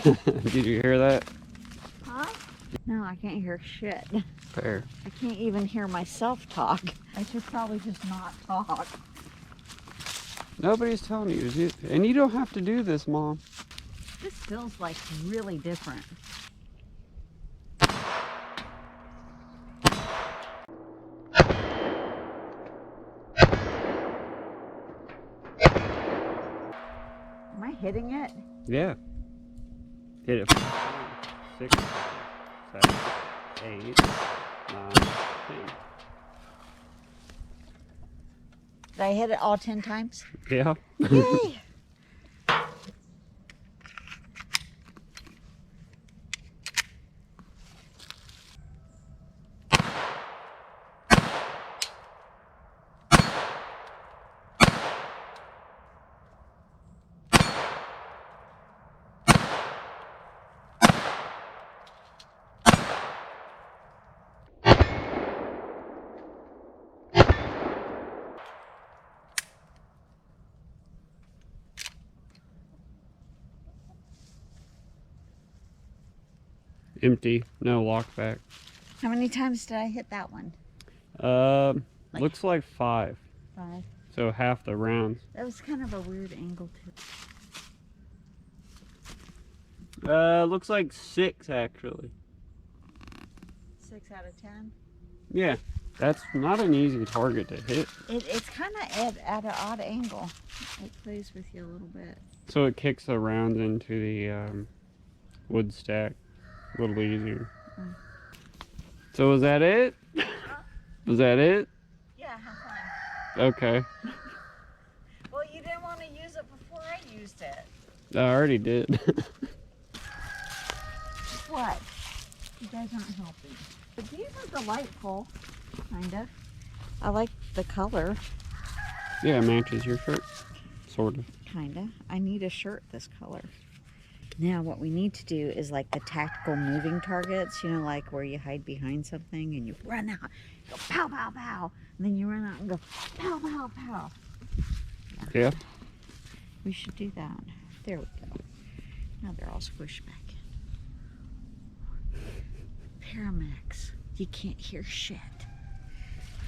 Did you hear that? Huh? No, I can't hear shit. Fair. I can't even hear myself talk. I should probably just not talk. Nobody's telling you. And you don't have to do this, Mom. This feels like really different. Am I hitting it? Yeah. Hit it. 6, 7, 8, 9, 10. Did I hit it all 10 times? Yeah. Yay! Empty. No lockback. How many times did I hit that one? Looks like 5. 5. So half the rounds. That was kind of a weird angle too. Looks like 6 actually. 6 out of 10? Yeah. That's not an easy target to hit. It's kind of at an odd angle. It plays with you a little bit. So it kicks the rounds into the wood stack a little easier. So was that it? Was that it? Yeah, have fun. Okay. Well, you didn't want to use it before I used it. I already did. What? You guys aren't helping. But these are delightful, kind of. I like the color. Yeah, it matches your shirt. Sort of. Kind of. I need a shirt this color. Now what we need to do is like the tactical moving targets, you know, like where you hide behind something and you run out, go pow, pow, pow, and then you run out and go pow, pow, pow. Yeah. We should do that. There we go. Now they're all squished back in. Paramedics, you can't hear shit.